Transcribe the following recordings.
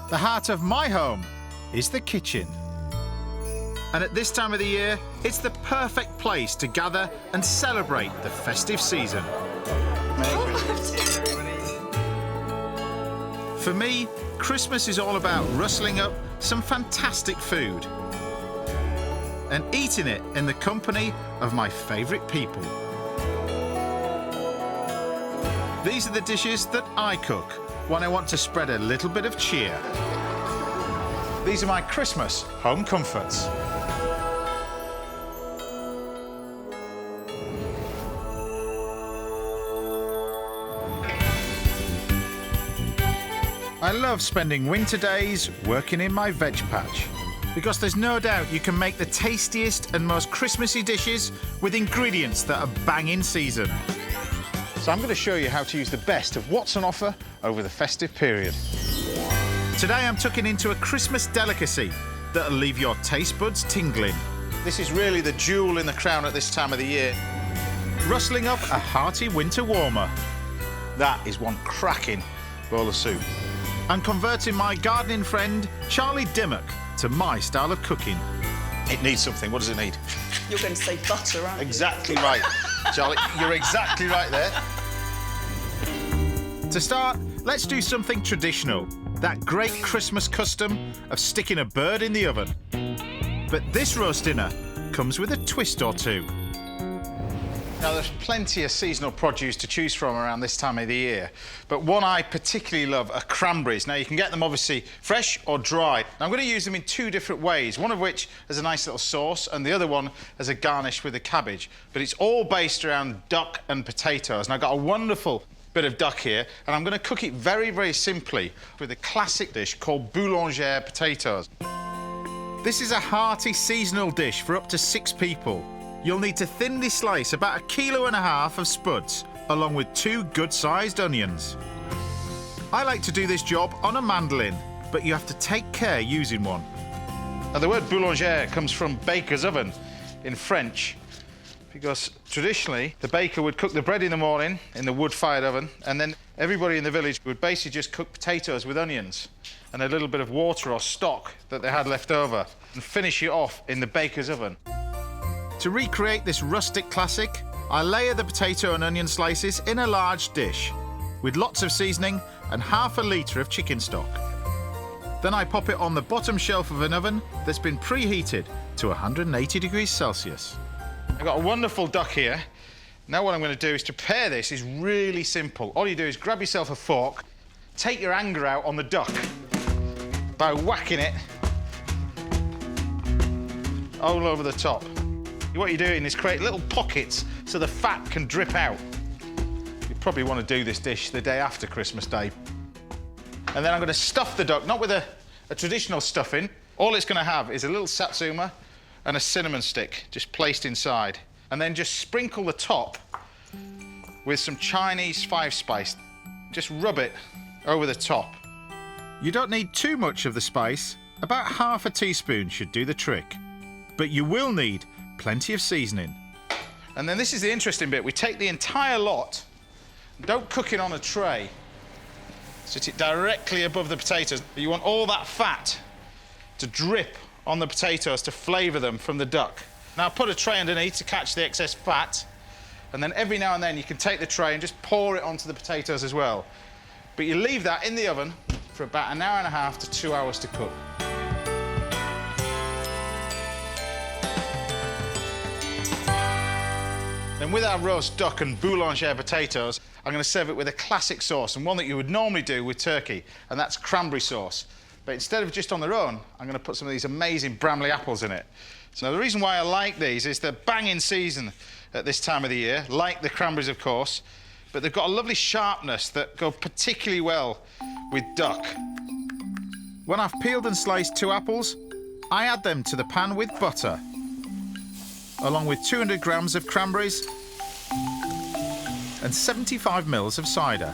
The heart of my home is the kitchen. And at this time of the year, it's the perfect place to gather and celebrate the festive season. For me, Christmas is all about rustling up some fantastic food and eating it in the company of my favourite people. These are the dishes that I cook when I want to spread a little bit of cheer. These are my Christmas home comforts. I love spending winter days working in my veg patch because there's no doubt you can make the tastiest and most Christmassy dishes with ingredients that are bang in season. So I'm going to show you how to use the best of what's on offer over the festive period. Today I'm tucking into a Christmas delicacy that'll leave your taste buds tingling. This is really the jewel in the crown at this time of the year. Rustling up a hearty winter warmer. That is one cracking bowl of soup. And converting my gardening friend Charlie Dimmock to my style of cooking. It needs something. What does it need? You're going to say butter, aren't you? Exactly right, Charlie. You're exactly right there. To start, let's do something traditional. That great Christmas custom of sticking a bird in the oven. But this roast dinner comes with a twist or two. Now, there's plenty of seasonal produce to choose from around this time of the year, but one I particularly love are cranberries. Now, you can get them obviously fresh or dry. Now, I'm going to use them in two different ways, one of which as a nice little sauce and the other one as a garnish with a cabbage. But it's all based around duck and potatoes. And I've got a wonderful bit of duck here, and I'm going to cook it very, very simply with a classic dish called Boulanger potatoes. This is a hearty seasonal dish for up to 6 people. You'll need to thinly slice about 1.5 kilos of spuds, along with 2 good-sized onions. I like to do this job on a mandolin, but you have to take care using one. Now, the word boulanger comes from baker's oven in French, because traditionally the baker would cook the bread in the morning in the wood-fired oven, and then everybody in the village would basically just cook potatoes with onions and a little bit of water or stock that they had left over, and finish it off in the baker's oven. To recreate this rustic classic, I layer the potato and onion slices in a large dish with lots of seasoning and ½ litre of chicken stock. Then I pop it on the bottom shelf of an oven that's been preheated to 180 degrees Celsius. I've got a wonderful duck here. Now what I'm going to do is to prepare this is really simple. All you do is grab yourself a fork, take your anger out on the duck by whacking it all over the top. What you're doing is create little pockets so the fat can drip out. You probably want to do this dish the day after Christmas Day. And then I'm going to stuff the duck, not with a traditional stuffing. All it's going to have is a little satsuma and a cinnamon stick just placed inside. And then just sprinkle the top with some Chinese 5-spice. Just rub it over the top. You don't need too much of the spice. About ½ teaspoon should do the trick. But you will need plenty of seasoning. And then this is the interesting bit. We take the entire lot, don't cook it on a tray, sit it directly above the potatoes. But you want all that fat to drip on the potatoes to flavour them from the duck. Now put a tray underneath to catch the excess fat, and then every now and then you can take the tray and just pour it onto the potatoes as well. But you leave that in the oven for about 1.5 hours to 2 hours to cook. Then with our roast duck and boulanger potatoes, I'm going to serve it with a classic sauce, and one that you would normally do with turkey, and that's cranberry sauce. But instead of just on their own, I'm going to put some of these amazing Bramley apples in it. So the reason why I like these is they're bang in season at this time of the year, like the cranberries, of course, but they've got a lovely sharpness that go particularly well with duck. When I've peeled and sliced 2 apples, I add them to the pan with butter, along with 200 grams of cranberries and 75 mils of cider.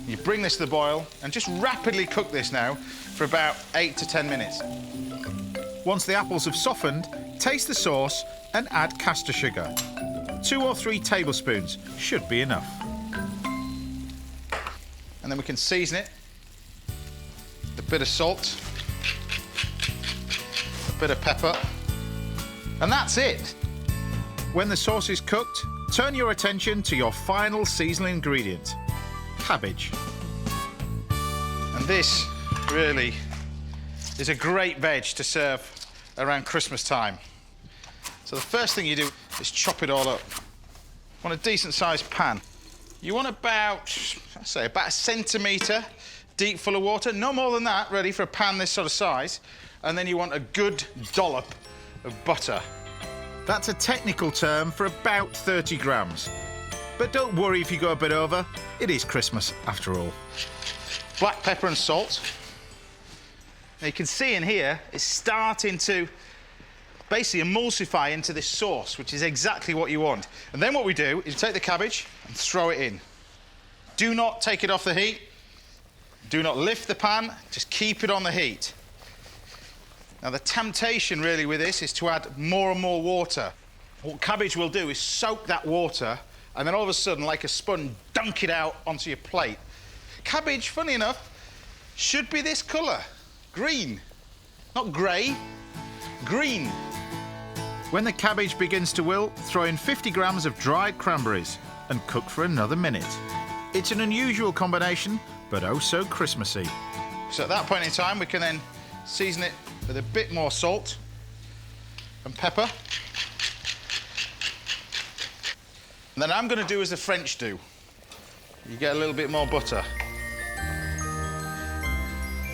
You bring this to the boil and just rapidly cook this now for about 8 to 10 minutes. Once the apples have softened, taste the sauce and add caster sugar. 2 or 3 tablespoons should be enough. And then we can season it. The bit of salt, a bit of pepper, and that's it. When the sauce is cooked, turn your attention to your final seasonal ingredient, cabbage. And this really is a great veg to serve around Christmas time. So the first thing you do is chop it all up. On a decent sized pan. You want about, I'd say, about a centimetre deep full of water, no more than that, ready for a pan this sort of size. And then you want a good dollop of butter. That's a technical term for about 30 grams. But don't worry if you go a bit over, it is Christmas after all. Black pepper and salt. Now you can see in here, it's starting to basically emulsify into this sauce, which is exactly what you want. And then what we do is take the cabbage and throw it in. Do not take it off the heat. Do not lift the pan, just keep it on the heat. Now the temptation really with this is to add more and more water. What cabbage will do is soak that water and then all of a sudden, like a sponge, dunk it out onto your plate. Cabbage, funny enough, should be this colour, green. Not grey, green. When the cabbage begins to wilt, throw in 50 grams of dried cranberries and cook for another minute. It's an unusual combination, but oh so Christmassy. So at that point in time, we can then season it with a bit more salt and pepper. And then I'm going to do as the French do. You get a little bit more butter.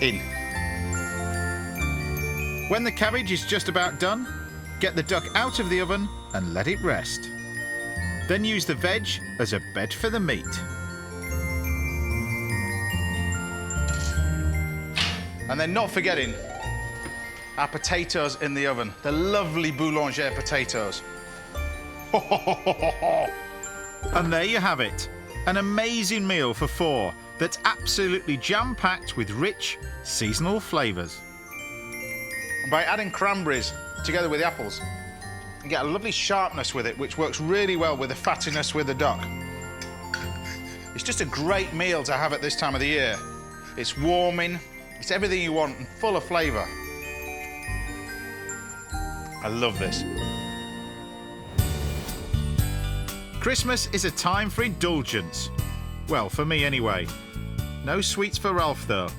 In. When the cabbage is just about done, get the duck out of the oven and let it rest. Then use the veg as a bed for the meat. And then not forgetting our potatoes in the oven, the lovely Boulanger potatoes. And there you have it, an amazing meal for four that's absolutely jam-packed with rich, seasonal flavours. And by adding cranberries together with the apples, you get a lovely sharpness with it, which works really well with the fattiness with the duck. It's just a great meal to have at this time of the year. It's warming, it's everything you want and full of flavour. I love this. Christmas is a time for indulgence. Well, for me anyway. No sweets for Ralph, though.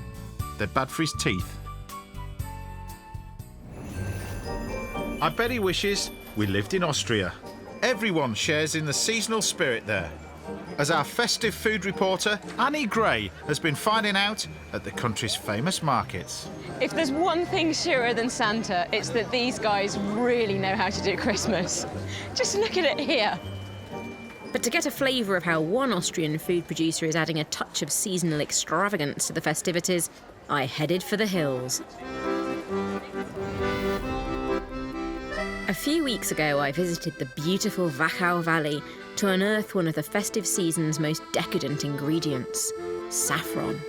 They're bad for his teeth. I bet he wishes we lived in Austria. Everyone shares in the seasonal spirit there. As our festive food reporter, Annie Gray, has been finding out at the country's famous markets. If there's one thing surer than Santa, it's that these guys really know how to do Christmas. Just look at it here. But to get a flavour of how one Austrian food producer is adding a touch of seasonal extravagance to the festivities, I headed for the hills. A few weeks ago, I visited the beautiful Wachau Valley to unearth one of the festive season's most decadent ingredients, saffron.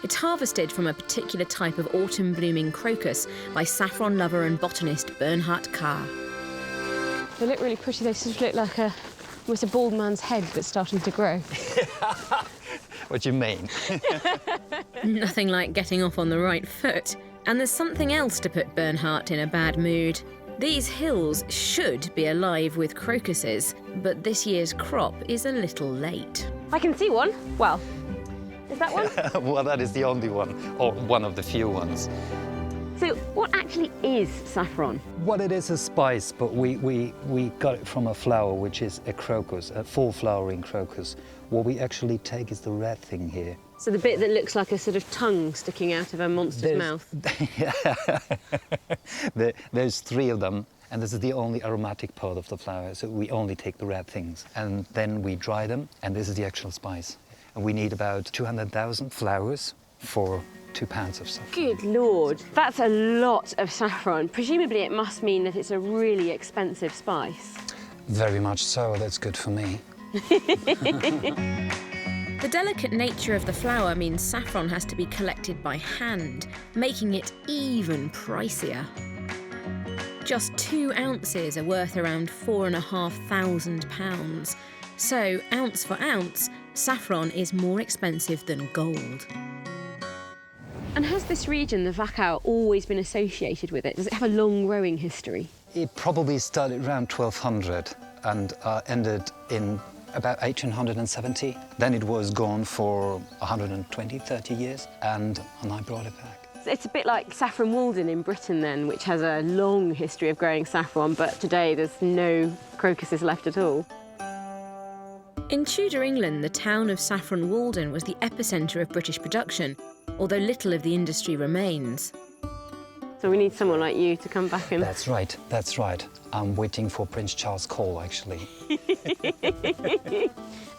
It's harvested from a particular type of autumn-blooming crocus by saffron lover and botanist Bernhard Kahr. They look really pretty. They sort of look like almost a bald man's head that's starting to grow. What do you mean? Nothing like getting off on the right foot. And there's something else to put Bernhard in a bad mood. These hills should be alive with crocuses, but this year's crop is a little late. I can see one. Well, is that one? Well, that is the only one, or one of the few ones. So what actually is saffron? Well, it is a spice, but we got it from a flower, which is a crocus, a full-flowering crocus. What we actually take is the red thing here. So the bit that looks like a sort of tongue sticking out of a monster's mouth. There's three of them, and this is the only aromatic part of the flower, so we only take the red things. And then we dry them, and this is the actual spice. And we need about 200,000 flowers for 2 pounds of saffron. Good Lord, that's a lot of saffron. Presumably it must mean that it's a really expensive spice. Very much so, that's good for me. The delicate nature of the flower means saffron has to be collected by hand, making it even pricier. Just 2 ounces are worth around £4,500. So, ounce for ounce, saffron is more expensive than gold. And has this region, the Wachau, always been associated with it? Does it have a long growing history? It probably started around 1200 and ended in about 1870. Then it was gone for 120, 30 years, and I brought it back. It's a bit like Saffron Walden in Britain then, which has a long history of growing saffron, but today there's no crocuses left at all. In Tudor England, the town of Saffron Walden was the epicentre of British production, although little of the industry remains. So we need someone like you to come back and... That's right, that's right. I'm waiting for Prince Charles' call, actually.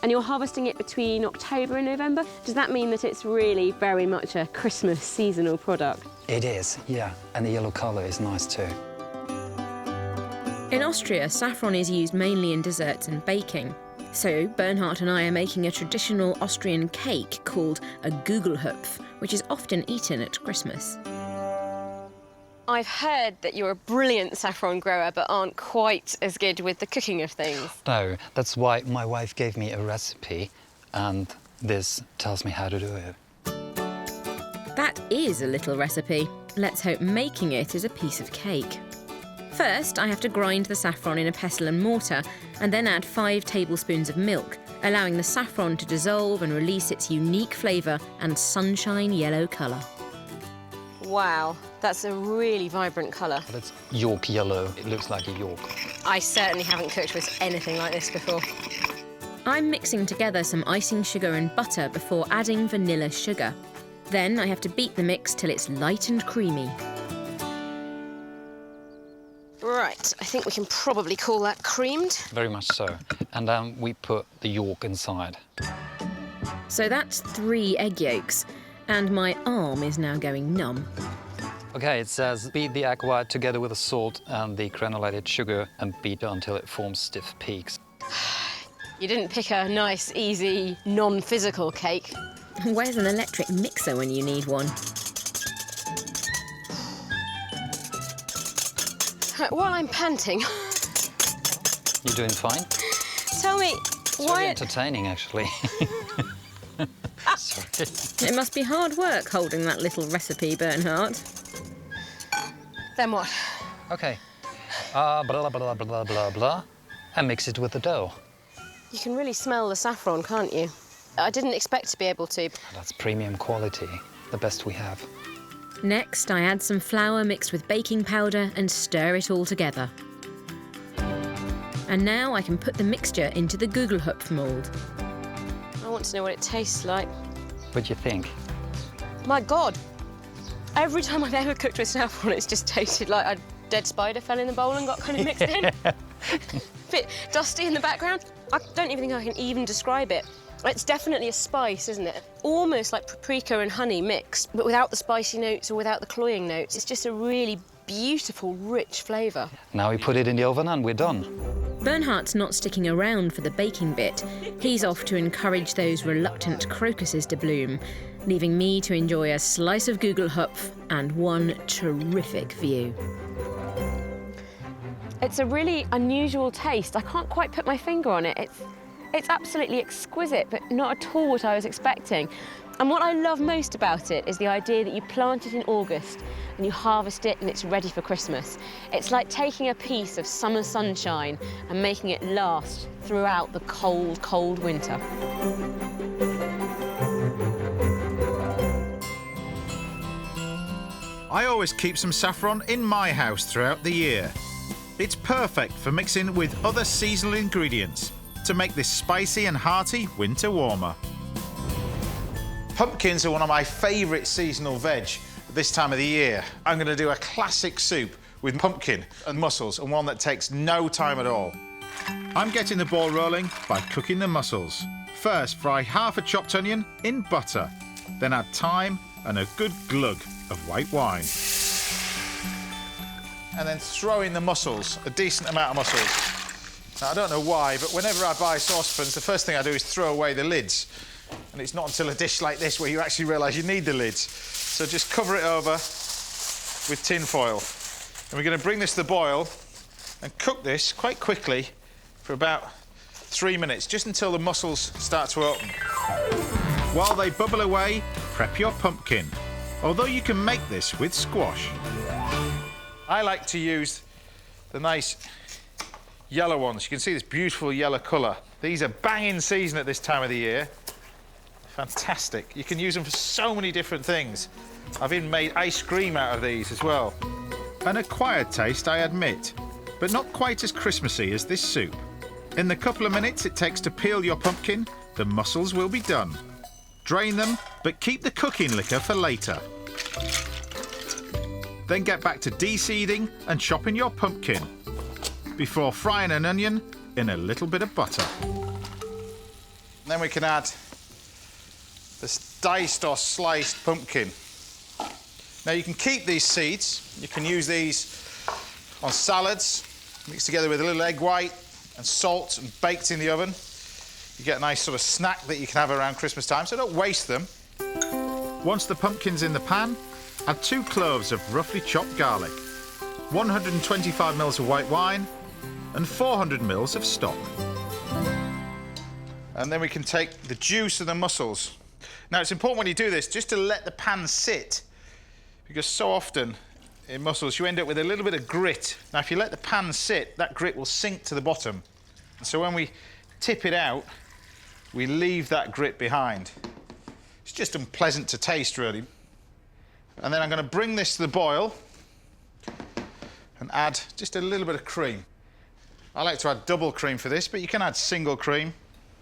And you're harvesting it between October and November? Does that mean that it's really very much a Christmas seasonal product? It is, yeah, and the yellow colour is nice too. In Austria, saffron is used mainly in desserts and baking. So Bernhard and I are making a traditional Austrian cake called a Gugelhupf, which is often eaten at Christmas. I've heard that you're a brilliant saffron grower, but aren't quite as good with the cooking of things. No, that's why my wife gave me a recipe, and this tells me how to do it. That is a little recipe. Let's hope making it is a piece of cake. First, I have to grind the saffron in a pestle and mortar, and then add 5 tablespoons of milk, allowing the saffron to dissolve and release its unique flavour and sunshine yellow colour. Wow, that's a really vibrant colour. But it's York yellow. It looks like a York. I certainly haven't cooked with anything like this before. I'm mixing together some icing sugar and butter before adding vanilla sugar. Then I have to beat the mix till it's light and creamy. Right, I think we can probably call that creamed. Very much so. And then we put the York inside. So that's 3 egg yolks, and my arm is now going numb. Okay, it says beat the egg white together with the salt and the granulated sugar and beat until it forms stiff peaks. You didn't pick a nice, easy, non-physical cake. Where's an electric mixer when you need one? While I'm panting, You're doing fine? tell me, It's why... really entertaining, actually. Sorry. It must be hard work holding that little recipe, Bernhard. Then what? Okay. Blah, blah, blah, blah, blah, blah. And mix it with the dough. You can really smell the saffron, can't you? I didn't expect to be able to. That's premium quality, the best we have. Next, I add some flour mixed with baking powder and stir it all together. And now I can put the mixture into the Gugelhupf mould. I want to know what it tastes like. What do you think? My God, every time I've ever cooked with saffron, it's just tasted like a dead spider fell in the bowl and got kind of mixed in. Bit dusty in the background. I don't even think I can even describe it. It's definitely a spice, isn't it? Almost like paprika and honey mixed, but without the spicy notes or without the cloying notes. It's just a really beautiful, rich flavour. Now we put it in the oven and we're done. Bernhard's not sticking around for the baking bit. He's off to encourage those reluctant crocuses to bloom, leaving me to enjoy a slice of Gugelhupf and one terrific view. It's a really unusual taste. I can't quite put my finger on it. It's absolutely exquisite, but not at all what I was expecting. And what I love most about it is the idea that you plant it in August and you harvest it and it's ready for Christmas. It's like taking a piece of summer sunshine and making it last throughout the cold, cold winter. I always keep some saffron in my house throughout the year. It's perfect for mixing with other seasonal ingredients to make this spicy and hearty winter warmer. Pumpkins are one of my favourite seasonal veg at this time of the year. I'm going to do a classic soup with pumpkin and mussels, and one that takes no time at all. I'm getting the ball rolling by cooking the mussels. First, fry half a chopped onion in butter, then add thyme and a good glug of white wine. And then throw in the mussels, a decent amount of mussels. Now, I don't know why, but whenever I buy saucepans, the first thing I do is throw away the lids. And it's not until a dish like this where you actually realise you need the lids. So just cover it over with tin foil. And we're going to bring this to the boil and cook this quite quickly for about 3 minutes, just until the mussels start to open. While they bubble away, prep your pumpkin. although you can make this with squash. I like to use the nice yellow ones. You can see this beautiful yellow colour. These are bang in season at this time of the year. Fantastic. You can use them for so many different things. I've even made ice cream out of these as well. An acquired taste, I admit, but not quite as Christmassy as this soup. In the couple of minutes it takes to peel your pumpkin, the mussels will be done. Drain them, but keep the cooking liquor for later. Then get back to de-seeding and chopping your pumpkin before frying an onion in a little bit of butter. Then we can add this diced or sliced pumpkin. Now you can keep these seeds. You can use these on salads, mixed together with a little egg white and salt and baked in the oven. You get a nice sort of snack that you can have around Christmas time, so don't waste them. Once the pumpkin's in the pan, add 2 cloves of roughly chopped garlic, 125 ml of white wine and 400 ml of stock. And then we can take the juice of the mussels. Now it's important when you do this just to let the pan sit, because so often in mussels you end up with a little bit of grit. Now if you let the pan sit, that grit will sink to the bottom. So when we tip it out, we leave that grit behind. It's just unpleasant to taste, really. And then I'm going to bring this to the boil and add just a little bit of cream. I like to add double cream for this, but you can add single cream.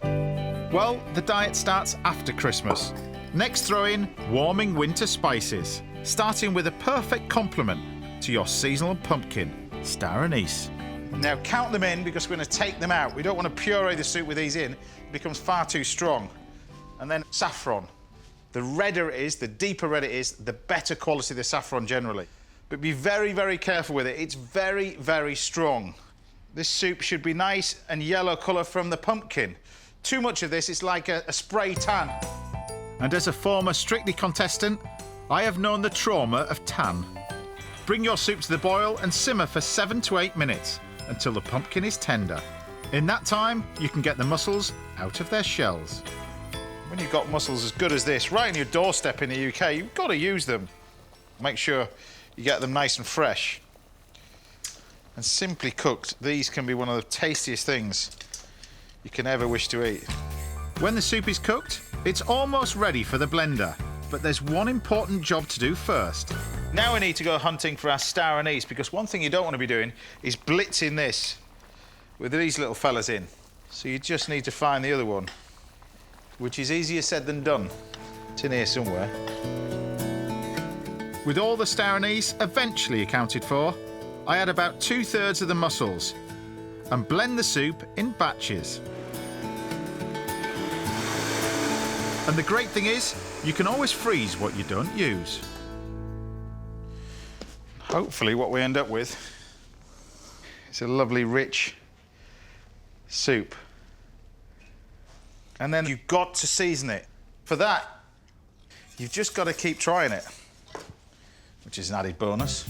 Well, the diet starts after Christmas. Next, throw in warming winter spices, starting with a perfect complement to your seasonal pumpkin, star anise. Now count them in, because we're going to take them out. We don't want to puree the soup with these in. It becomes far too strong. And then saffron. The redder it is, the deeper red it is, the better quality the saffron generally. But be very, very careful with it. It's very, very strong. This soup should be nice and yellow colour from the pumpkin. Too much of this, it's like a spray tan. And as a former Strictly contestant, I have known the trauma of tan. Bring your soup to the boil and simmer for 7 to 8 minutes until the pumpkin is tender. In that time, you can get the mussels out of their shells. When you've got mussels as good as this, right on your doorstep in the UK, you've got to use them. Make sure you get them nice and fresh. And simply cooked, these can be one of the tastiest things you can ever wish to eat. When the soup is cooked, it's almost ready for the blender, but there's one important job to do first. Now we need to go hunting for our star anise, because one thing you don't want to be doing is blitzing this with these little fellas in. So you just need to find the other one, which is easier said than done. It's in here somewhere. With all the star anise eventually accounted for, I add about 2/3 of the mussels and blend the soup in batches. And the great thing is, you can always freeze what you don't use. Hopefully what we end up with is a lovely rich soup. And then you've got to season it. For that, you've just got to keep trying it, which is an added bonus.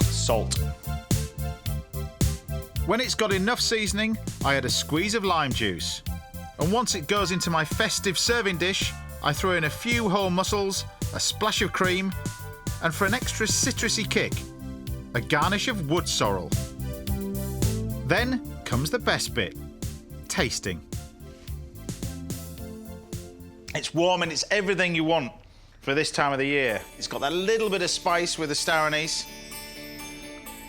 Salt. When it's got enough seasoning, I add a squeeze of lime juice. And once it goes into my festive serving dish, I throw in a few whole mussels, a splash of cream, and for an extra citrusy kick, a garnish of wood sorrel. Then comes the best bit, tasting. It's warm and it's everything you want for this time of the year. It's got that little bit of spice with the star anise,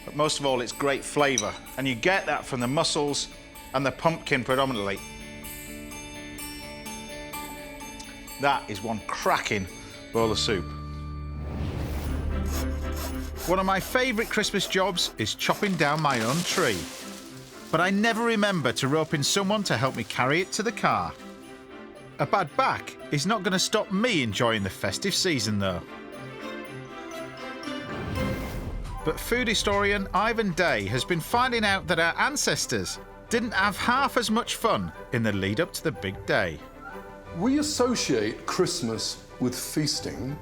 but most of all, it's great flavour. And you get that from the mussels and the pumpkin predominantly. That is one cracking bowl of soup. One of my favourite Christmas jobs is chopping down my own tree. But I never remember to rope in someone to help me carry it to the car. A bad back is not going to stop me enjoying the festive season, though. But food historian Ivan Day has been finding out that our ancestors didn't have half as much fun in the lead up to the big day. We associate Christmas with feasting,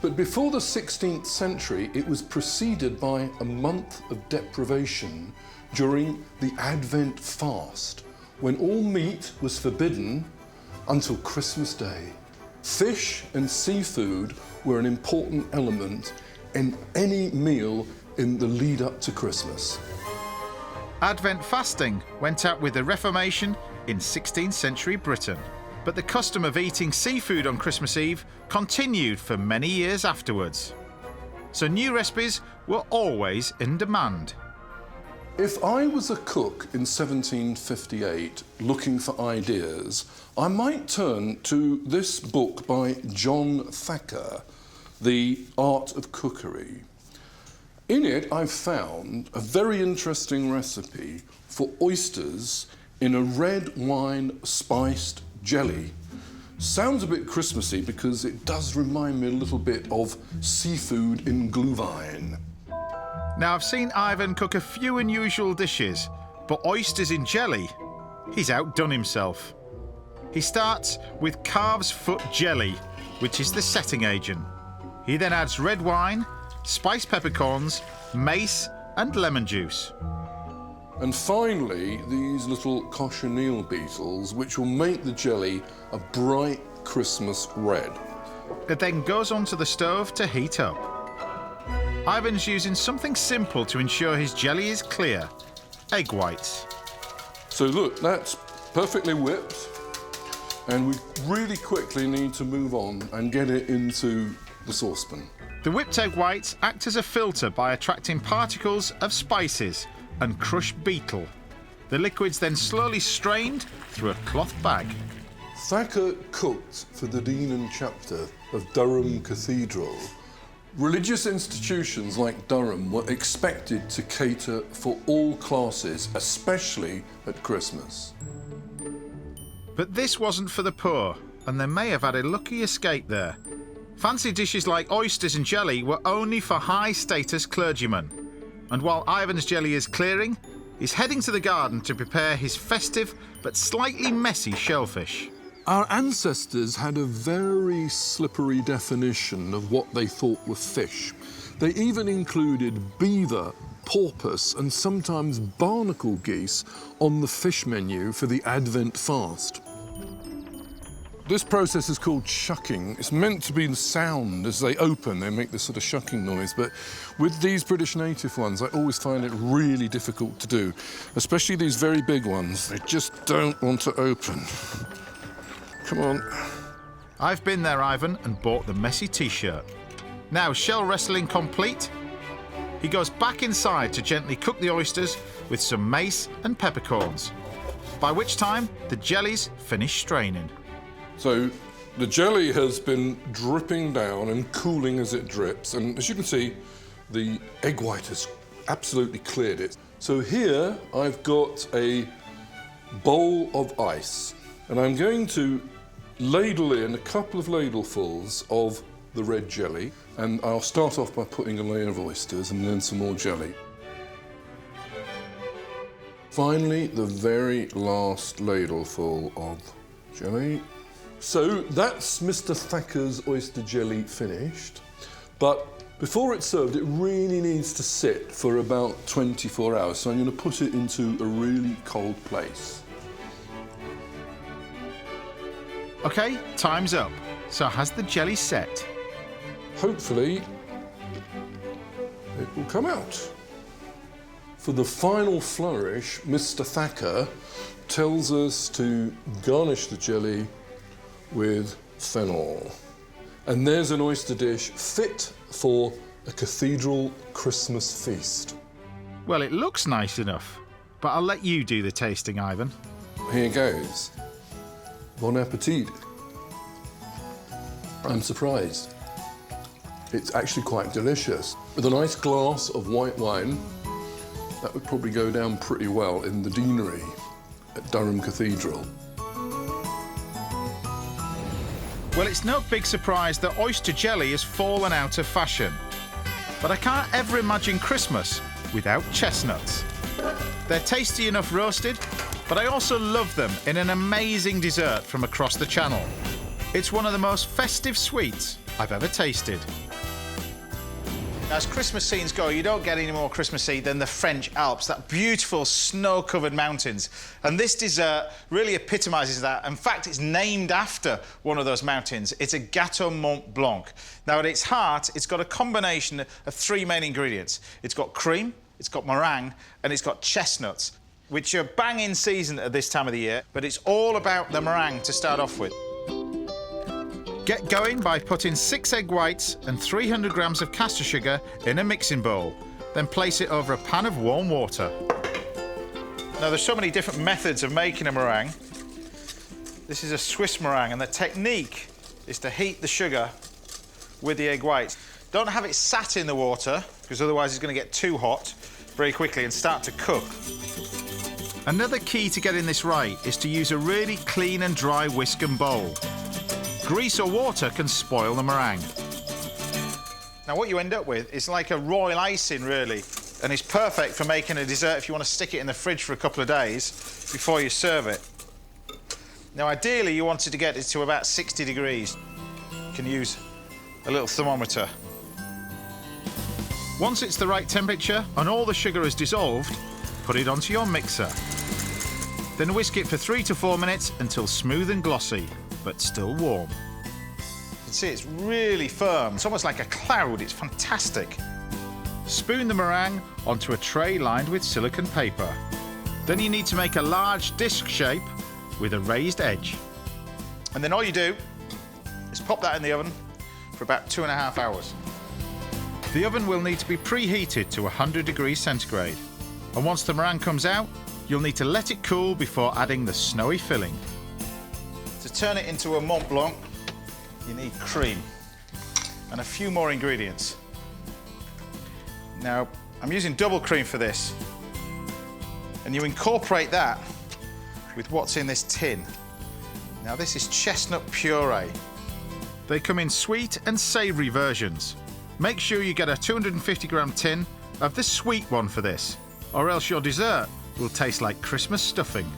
but before the 16th century it was preceded by a month of deprivation during the Advent fast, when all meat was forbidden until Christmas Day. Fish and seafood were an important element in any meal in the lead up to Christmas. Advent fasting went out with the Reformation in 16th century Britain, but the custom of eating seafood on Christmas Eve continued for many years afterwards. So new recipes were always in demand. If I was a cook in 1758 looking for ideas, I might turn to this book by John Thacker, The Art of Cookery. In it, I've found a very interesting recipe for oysters in a red wine spiced jelly. Sounds a bit Christmassy because it does remind me a little bit of seafood in Glühwein. Now, I've seen Ivan cook a few unusual dishes, but oysters in jelly, he's outdone himself. He starts with calf's foot jelly, which is the setting agent. He then adds red wine, spiced peppercorns, mace and lemon juice. And finally, these little cochineal beetles, which will make the jelly a bright Christmas red. It then goes onto the stove to heat up. Ivan's using something simple to ensure his jelly is clear: egg whites. So look, that's perfectly whipped, and we really quickly need to move on and get it into the saucepan. The whipped egg whites act as a filter by attracting particles of spices and crushed beetle. The liquid's then slowly strained through a cloth bag. Thacker cooked for the Dean and Chapter of Durham Cathedral. Religious institutions like Durham were expected to cater for all classes, especially at Christmas. But this wasn't for the poor, and they may have had a lucky escape there. Fancy dishes like oysters and jelly were only for high-status clergymen. And while Ivan's jelly is clearing, he's heading to the garden to prepare his festive but slightly messy shellfish. Our ancestors had a very slippery definition of what they thought were fish. They even included beaver, porpoise and sometimes barnacle geese on the fish menu for the Advent fast. This process is called shucking. It's meant to be the sound as they open. They make this sort of shucking noise. But with these British native ones, I always find it really difficult to do, especially these very big ones. They just don't want to open. Come on. I've been there, Ivan, and bought the messy t-shirt. Now, shell wrestling complete, he goes back inside to gently cook the oysters with some mace and peppercorns, by which time the jelly's finished straining. So the jelly has been dripping down and cooling as it drips. And as you can see, the egg white has absolutely cleared it. So here I've got a bowl of ice, and I'm going to ladle in a couple of ladlefuls of the red jelly. And I'll start off by putting a layer of oysters and then some more jelly. Finally, the very last ladleful of jelly. So that's Mr. Thacker's oyster jelly finished, but before it's served, it really needs to sit for about 24 hours. So I'm going to put it into a really cold place. OK, time's up. So has the jelly set? Hopefully, it will come out. For the final flourish, Mr. Thacker tells us to garnish the jelly with fennel. And there's an oyster dish fit for a cathedral Christmas feast. Well, it looks nice enough, but I'll let you do the tasting, Ivan. Here goes. Bon appetit. I'm surprised. It's actually quite delicious. With a nice glass of white wine, that would probably go down pretty well in the deanery at Durham Cathedral. Well, it's no big surprise that oyster jelly has fallen out of fashion. But I can't ever imagine Christmas without chestnuts. They're tasty enough roasted, but I also love them in an amazing dessert from across the channel. It's one of the most festive sweets I've ever tasted. Now, as Christmas scenes go, you don't get any more Christmassy than the French Alps, that beautiful snow-covered mountains. And this dessert really epitomises that. In fact, it's named after one of those mountains. It's a Gâteau Mont Blanc. Now, at its heart, it's got a combination of three main ingredients. It's got cream, it's got meringue, and it's got chestnuts, which are bang in season at this time of the year, but it's all about the meringue to start off with. Get going by putting 6 egg whites and 300 grams of caster sugar in a mixing bowl. Then place it over a pan of warm water. Now, there's so many different methods of making a meringue. This is a Swiss meringue, and the technique is to heat the sugar with the egg whites. Don't have it sat in the water, because otherwise it's going to get too hot very quickly and start to cook. Another key to getting this right is to use a really clean and dry whisk and bowl. Grease or water can spoil the meringue. Now, what you end up with is like a royal icing, really, and it's perfect for making a dessert if you want to stick it in the fridge for a couple of days before you serve it. Now, ideally, you want it to get it to about 60 degrees. You can use a little thermometer. Once it's the right temperature and all the sugar is dissolved, put it onto your mixer. Then whisk it for 3 to 4 minutes until smooth and glossy, but still warm. You can see it's really firm. It's almost like a cloud. It's fantastic. Spoon the meringue onto a tray lined with silicone paper. Then you need to make a large disc shape with a raised edge. And then all you do is pop that in the oven for about 2.5 hours. The oven will need to be preheated to 100 degrees centigrade. And once the meringue comes out, you'll need to let it cool before adding the snowy filling. To turn it into a Mont Blanc, you need cream and a few more ingredients. Now, I'm using double cream for this, and you incorporate that with what's in this tin. Now, this is chestnut puree. They come in sweet and savoury versions. Make sure you get a 250-gram tin of the sweet one for this, or else your dessert will taste like Christmas stuffing.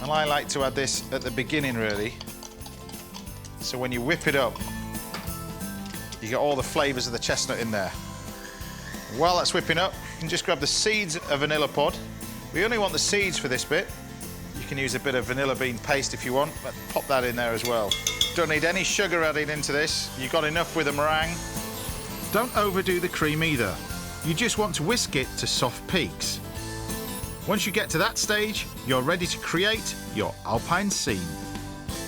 And I like to add this at the beginning, really. So when you whip it up, you get all the flavours of the chestnut in there. While that's whipping up, you can just grab the seeds of vanilla pod. We only want the seeds for this bit. You can use a bit of vanilla bean paste if you want, but pop that in there as well. Don't need any sugar added into this. You've got enough with the meringue. Don't overdo the cream either. You just want to whisk it to soft peaks. Once you get to that stage, you're ready to create your alpine scene.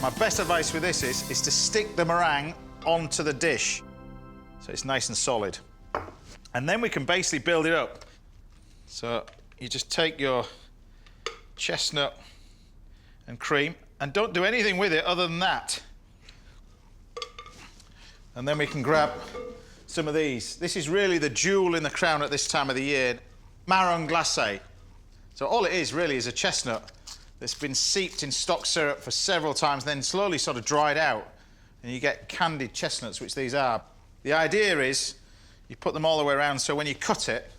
My best advice with this is to stick the meringue onto the dish so it's nice and solid. And then we can basically build it up. So you just take your chestnut and cream and don't do anything with it other than that. And then we can grab some of these. This is really the jewel in the crown at this time of the year, marron glacé. So all it is really is a chestnut that's been seeped in stock syrup for several times, then slowly sort of dried out, and you get candied chestnuts, which these are. The idea is you put them all the way around, so when you cut it,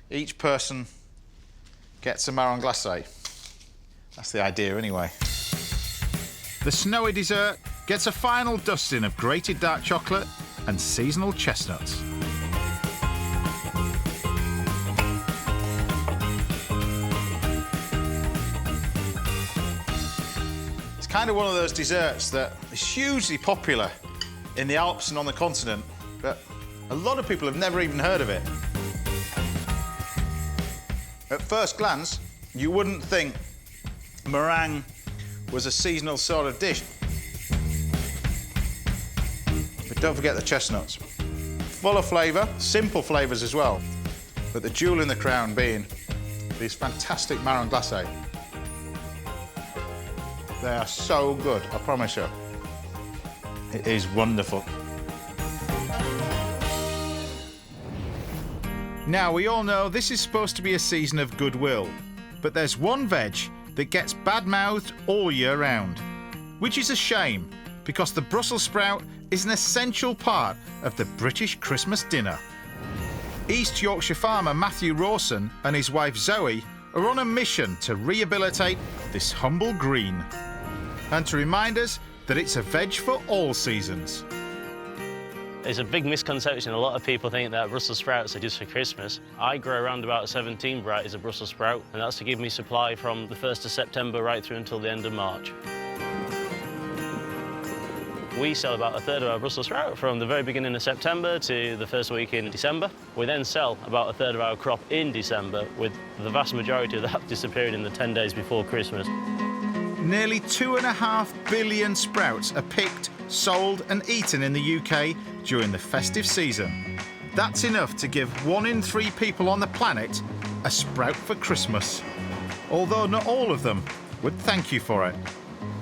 each person gets a marron glacé. That's the idea anyway. The snowy dessert gets a final dusting of grated dark chocolate and seasonal chestnuts. Kind of one of those desserts that is hugely popular in the Alps and on the continent, but a lot of people have never even heard of it. At first glance, you wouldn't think meringue was a seasonal sort of dish. But don't forget the chestnuts. Full of flavour, simple flavours as well, but the jewel in the crown being these fantastic marron glacé. They are so good, I promise you. It is wonderful. Now, we all know this is supposed to be a season of goodwill, but there's one veg that gets bad-mouthed all year round, which is a shame, because the Brussels sprout is an essential part of the British Christmas dinner. East Yorkshire farmer Matthew Rawson and his wife Zoe are on a mission to rehabilitate this humble green, and to remind us that it's a veg for all seasons. It's a big misconception. A lot of people think that Brussels sprouts are just for Christmas. I grow around about 17 varieties of Brussels sprout, and that's to give me supply from the 1st of September right through until the end of March. We sell about a third of our Brussels sprout from the very beginning of September to the first week in December. We then sell about a third of our crop in December, with the vast majority of that disappearing in the 10 days before Christmas. Nearly 2.5 billion sprouts are picked, sold and eaten in the UK during the festive season. That's enough to give 1 in 3 people on the planet a sprout for Christmas. Although not all of them would thank you for it.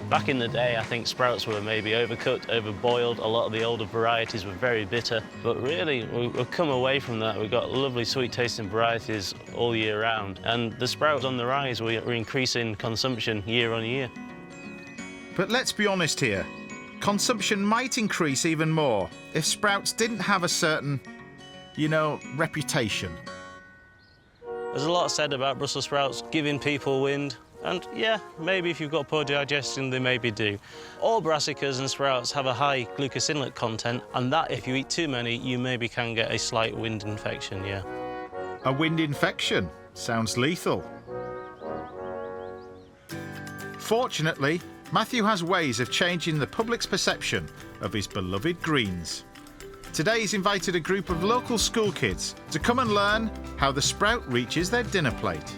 Back in the day, I think sprouts were maybe overcooked, overboiled. A lot of the older varieties were very bitter. But really, we've come away from that. We've got lovely, sweet-tasting varieties all year round. And the sprouts on the rise, we're increasing consumption year on year. But let's be honest here. Consumption might increase even more if sprouts didn't have a certain, reputation. There's a lot said about Brussels sprouts giving people wind. And yeah, maybe if you've got poor digestion, they maybe do. All brassicas and sprouts have a high glucosinolate content, and that, if you eat too many, you maybe can get a slight wind infection, yeah. A wind infection? Sounds lethal. Fortunately, Matthew has ways of changing the public's perception of his beloved greens. Today he's invited a group of local school kids to come and learn how the sprout reaches their dinner plate.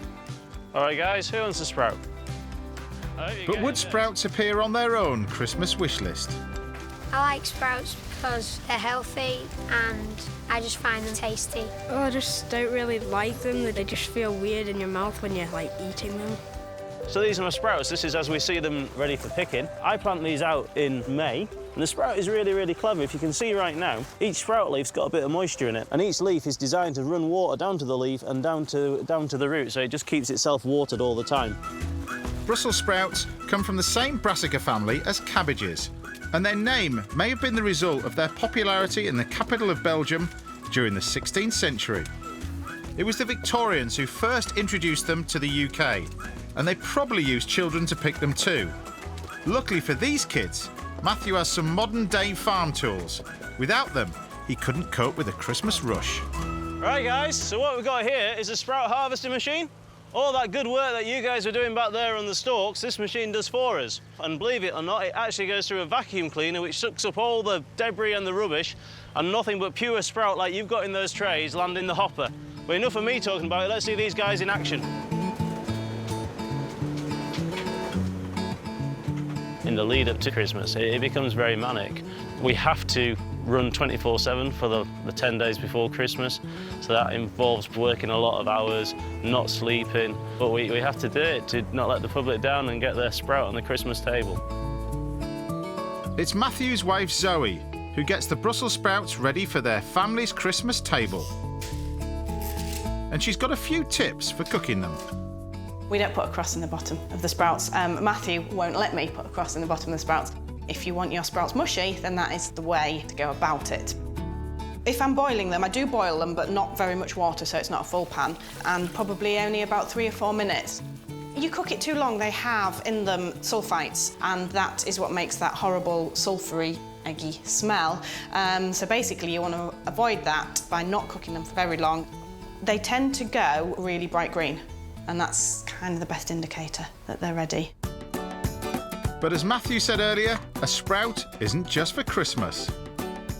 All right, guys, who wants a sprout? But would sprouts appear on their own Christmas wish list? I like sprouts because they're healthy and I just find them tasty. Oh, I just don't really like them. They just feel weird in your mouth when you're, eating them. So these are my sprouts. This is as we see them ready for picking. I plant these out in May, and the sprout is really, really clever. If you can see right now, each sprout leaf's got a bit of moisture in it, and each leaf is designed to run water down to the leaf and down to the root, so it just keeps itself watered all the time. Brussels sprouts come from the same brassica family as cabbages, and their name may have been the result of their popularity in the capital of Belgium during the 16th century. It was the Victorians who first introduced them to the UK, and they probably used children to pick them too. Luckily for these kids, Matthew has some modern-day farm tools. Without them, he couldn't cope with the Christmas rush. Right, guys, so what we've got here is a sprout harvesting machine. All that good work that you guys were doing back there on the stalks, this machine does for us. And believe it or not, it actually goes through a vacuum cleaner which sucks up all the debris and the rubbish, and nothing but pure sprout like you've got in those trays land in the hopper. But enough of me talking about it, let's see these guys in action. In the lead up to Christmas, it becomes very manic. We have to run 24/7 for the 10 days before Christmas, so that involves working a lot of hours, not sleeping, but we have to do it to not let the public down and get their sprout on the Christmas table. It's Matthew's wife Zoe who gets the Brussels sprouts ready for their family's Christmas table. And she's got a few tips for cooking them. We don't put a crust in the bottom of the sprouts. Matthew won't let me put a crust in the bottom of the sprouts. If you want your sprouts mushy, then that is the way to go about it. If I'm boiling them, I do boil them, but not very much water, so it's not a full pan, and probably only about 3 or 4 minutes. You cook it too long, they have in them sulfites, and that is what makes that horrible sulfury, eggy smell. So basically, you want to avoid that by not cooking them for very long. They tend to go really bright green, and that's kind of the best indicator that they're ready. But as Matthew said earlier, a sprout isn't just for Christmas.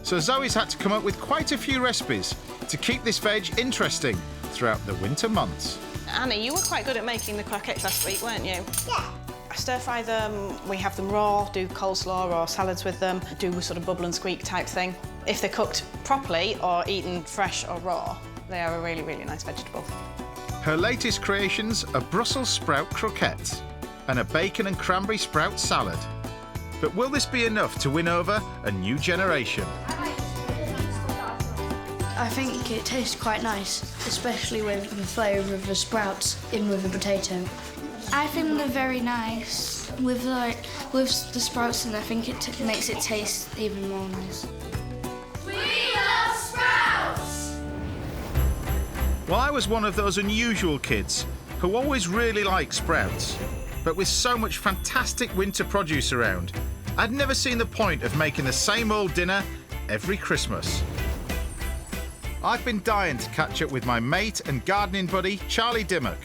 So Zoe's had to come up with quite a few recipes to keep this veg interesting throughout the winter months. Annie, you were quite good at making the croquettes last week, weren't you? Yeah. I stir-fry them, we have them raw, do coleslaw or salads with them, do a sort of bubble and squeak type thing. If they're cooked properly or eaten fresh or raw, they are a really, really nice vegetable. Her latest creations are Brussels sprout croquettes and a bacon and cranberry sprout salad. But will this be enough to win over a new generation? I think it tastes quite nice, especially with the flavour of the sprouts in with the potato. I think they're very nice. With the sprouts in, I think it makes it taste even more nice. We love sprouts! Well, I was one of those unusual kids who always really liked sprouts. But with so much fantastic winter produce around, I'd never seen the point of making the same old dinner every Christmas. I've been dying to catch up with my mate and gardening buddy, Charlie Dimmock.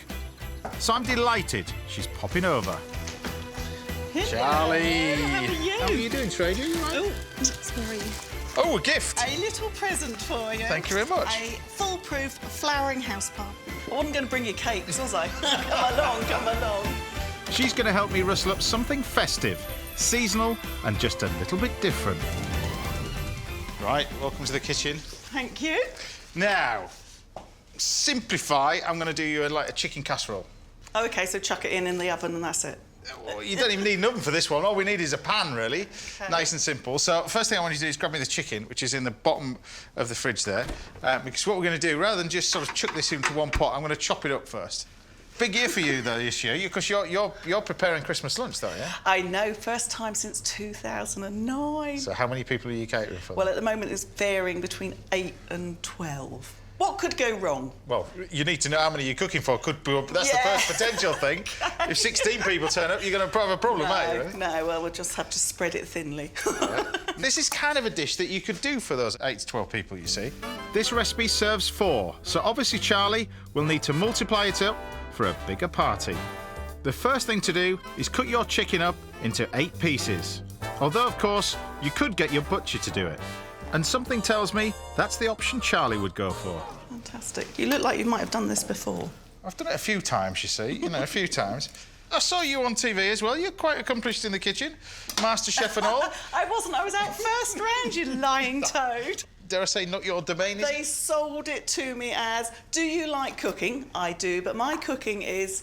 So I'm delighted she's popping over. Charlie! How are you doing, Trader? You all right? Oh, sorry. Oh, a gift! A little present for you. Thank you very much. A foolproof flowering houseplant. I wasn't going to bring you cakes, was I? Come along, come along. She's going to help me rustle up something festive, seasonal, and just a little bit different. Right, welcome to the kitchen. Thank you. Now, simplify. I'm going to do you a chicken casserole. Oh, OK, so chuck it in the oven and that's it. Well, you don't even need an oven for this one. All we need is a pan, really. Okay. Nice and simple. So first thing I want you to do is grab me the chicken, which is in the bottom of the fridge there. Because what we're going to do, rather than just sort of chuck this into one pot, I'm going to chop it up first. Big year for you, though, this year, because you're preparing Christmas lunch, though, yeah? I know, first time since 2009. So how many people are you catering for? Well, at the moment, it's varying between 8 and 12. What could go wrong? Well, you need to know how many you're cooking for. That's the first potential thing. If 16 people turn up, you're going to have a problem, aren't you? Really? No, well, we'll just have to spread it thinly. Yeah. This is kind of a dish that you could do for those 8 to 12 people, you see. This recipe serves 4, so obviously Charlie will need to multiply it up for a bigger party. The first thing to do is cut your chicken up into 8 pieces. Although, of course, you could get your butcher to do it. And something tells me that's the option Charlie would go for. Fantastic. You look like you might have done this before. I've done it a few times, you see, a few times. I saw you on TV as well. You're quite accomplished in the kitchen. Master chef and all. I wasn't. I was out first round, you lying toad. Dare I say, not your domain, is They sold it to me as, do you like cooking? I do, but my cooking is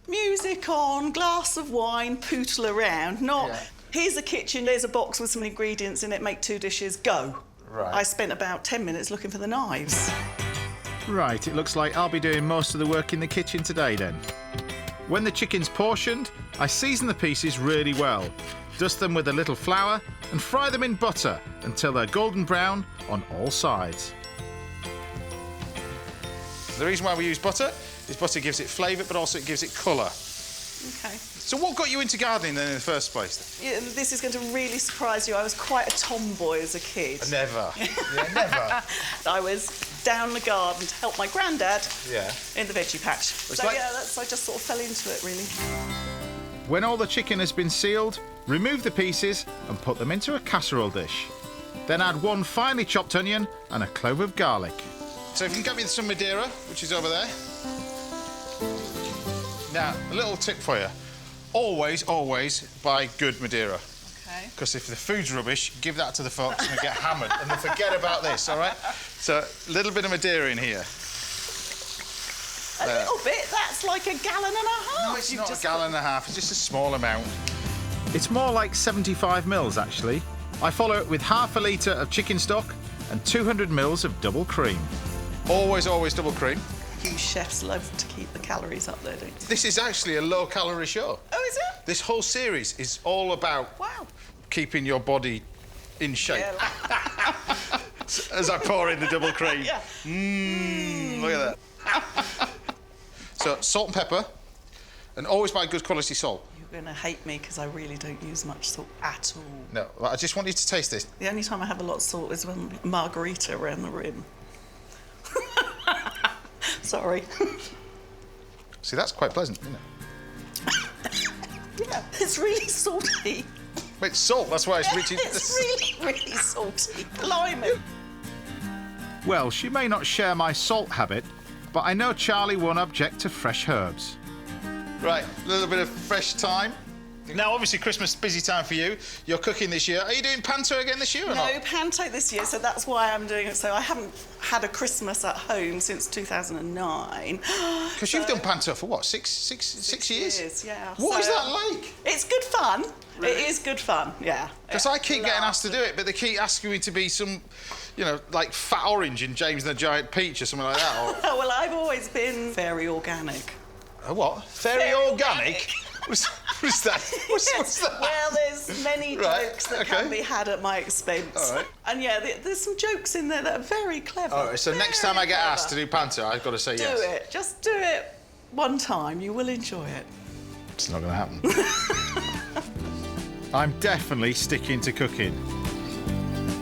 music on, glass of wine, pootle around, not... Yeah. Here's a kitchen, there's a box with some ingredients in it, make 2 dishes, go. Right. I spent about 10 minutes looking for the knives. Right, it looks like I'll be doing most of the work in the kitchen today then. When the chicken's portioned, I season the pieces really well, dust them with a little flour and fry them in butter until they're golden brown on all sides. The reason why we use butter is butter gives it flavour, but also it gives it colour. OK. So what got you into gardening then in the first place? Yeah, this is going to really surprise you. I was quite a tomboy as a kid. Never. Yeah, never. I was down the garden to help my granddad in the veggie patch. So, I just sort of fell into it, really. When all the chicken has been sealed, remove the pieces and put them into a casserole dish. Then add 1 finely chopped onion and a clove of garlic. So if you can get me some Madeira, which is over there. Now, a little tip for you. Always, always buy good Madeira. OK. Because if the food's rubbish, give that to the folks and they get hammered and they forget about this, all right? So, a little bit of Madeira in here. A little bit? That's like a gallon and a half. No, it's not a gallon and a half. It's just a small amount. It's more like 75 mils, actually. I follow it with half a litre of chicken stock and 200 mils of double cream. Always, always double cream. You chefs love to keep the calories up there, don't you? This is actually a low-calorie show. Oh, is it? This whole series is all about keeping your body in shape. Yeah. As I pour in the double cream. Yeah. Look at that. So, salt and pepper, and always buy good quality salt. You're going to hate me because I really don't use much salt at all. No, I just want you to taste this. The only time I have a lot of salt is when margarita around the rim. Sorry. See, that's quite pleasant, isn't it? Yeah, it's really salty. It's salt, that's why it's rich. It's really, really salty. Blimey. Well, she may not share my salt habit, but I know Charlie won't object to fresh herbs. Right, a little bit of fresh thyme. Now, obviously, Christmas, busy time for you. You're cooking this year. Are you doing panto again this year or not? No, panto this year, so that's why I'm doing it. So I haven't had a Christmas at home since 2009. Because you've done panto for what, six years? Yeah. What is that like? It's good fun. Really? It is good fun, yeah. Because I keep getting asked to do it, but they keep asking me to be some, like Fat Orange in James and the Giant Peach or something like that. Or... Well, I've always been very organic. A what? Very organic? What's that? What's that? Well, there's many jokes that can be had at my expense. All right. And yeah, there's some jokes in there that are very clever. All right, so next time I get asked to do panto, I've got to say yes. Do it. Just do it one time. You will enjoy it. It's not going to happen. I'm definitely sticking to cooking.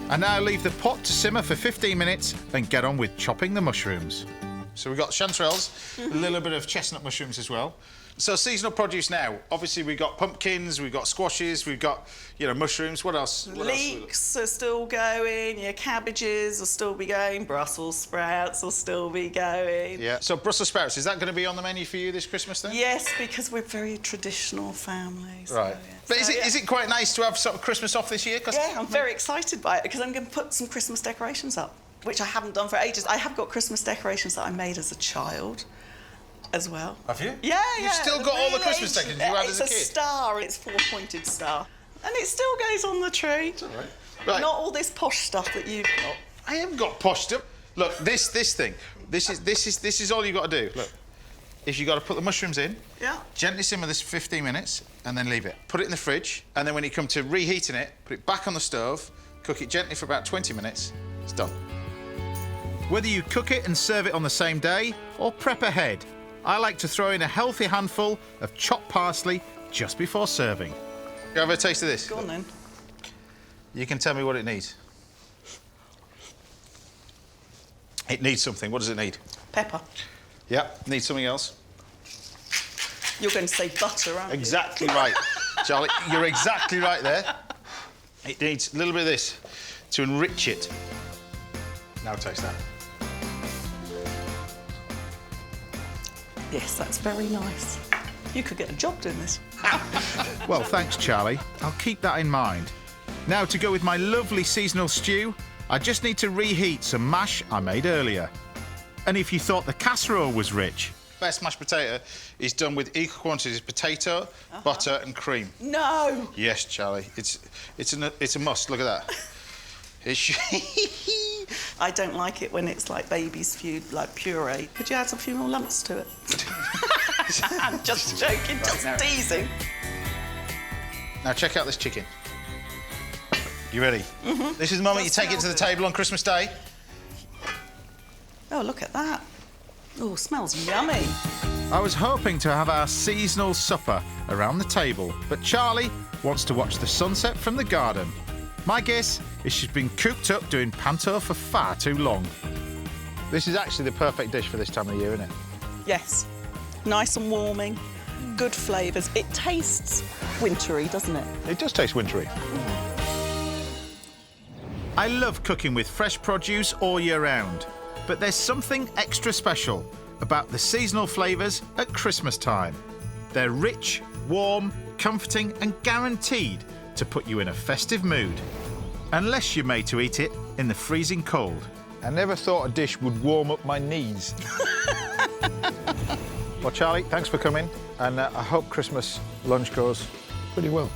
And now leave the pot to simmer for 15 minutes and get on with chopping the mushrooms. So we've got chanterelles, a little bit of chestnut mushrooms as well. So seasonal produce now. Obviously we've got pumpkins, we've got squashes, we've got, you know, mushrooms. What else? Leeks are still going, your cabbages will still be going, Brussels sprouts will still be going. Yeah. So Brussels sprouts, is that going to be on the menu for you this Christmas then? Yes, because we're a very traditional family. So, right. yeah. But So, is it quite nice to have sort of Christmas off this year? Yeah, I'm very excited by it because I'm going to put some Christmas decorations up, which I haven't done for ages. I have got Christmas decorations that I made as a child as well. Have you? Yeah, You've still got all the Christmas decorations you had as a kid? It's a star, it's a 4-pointed star. And it still goes on the tree. It's all right. Right. Not all this posh stuff that you've got. I haven't got posh stuff. Look, this thing. This is all you've got to do. Look, is you got to put the mushrooms in. Yeah. Gently simmer this for 15 minutes and then leave it. Put it in the fridge and then when you come to reheating it, put it back on the stove, cook it gently for about 20 minutes. It's done. Whether you cook it and serve it on the same day or prep ahead, I like to throw in a healthy handful of chopped parsley just before serving. You have a taste of this? Go on then. You can tell me what it needs. It needs something. What does it need? Pepper. Yep, needs something else. You're going to say butter, aren't you? Exactly right, Charlie. You're exactly right there. It needs a little bit of this to enrich it. Now taste that. Yes, that's very nice. You could get a job doing this. Well, thanks, Charlie. I'll keep that in mind. Now, to go with my lovely seasonal stew, I just need to reheat some mash I made earlier. And if you thought the casserole was rich, best mashed potato is done with equal quantities of potato, butter and cream. No! Yes, Charlie. It's a must. Look at that. I don't like it when it's like baby's food, like puree. Could you add a few more lumps to it? I'm just joking, just teasing. Now check out this chicken. You ready? Mm-hmm. This is the moment you take it to the table on Christmas Day. Oh, look at that. Oh, smells yummy. I was hoping to have our seasonal supper around the table, but Charlie wants to watch the sunset from the garden. My guess is she's been cooped up doing panto for far too long. This is actually the perfect dish for this time of year, isn't it? Yes. Nice and warming, good flavours. It tastes wintry, doesn't it? It does taste wintry. I love cooking with fresh produce all year round, but there's something extra special about the seasonal flavours at Christmas time. They're rich, warm, comforting and guaranteed to put you in a festive mood. Unless you're made to eat it in the freezing cold. I never thought a dish would warm up my knees. Well, Charlie, thanks for coming, and I hope Christmas lunch goes pretty well.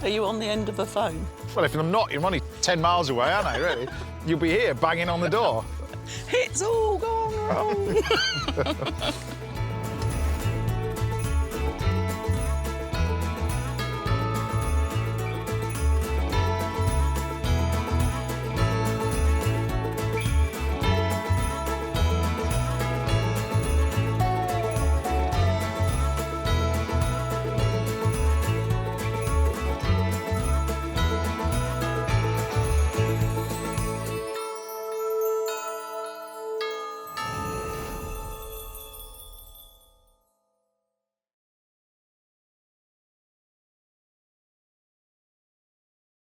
Are you on the end of the phone? Well, if I'm not, you're only 10 miles away, aren't I, really? You'll be here banging on the door. It's all gone wrong.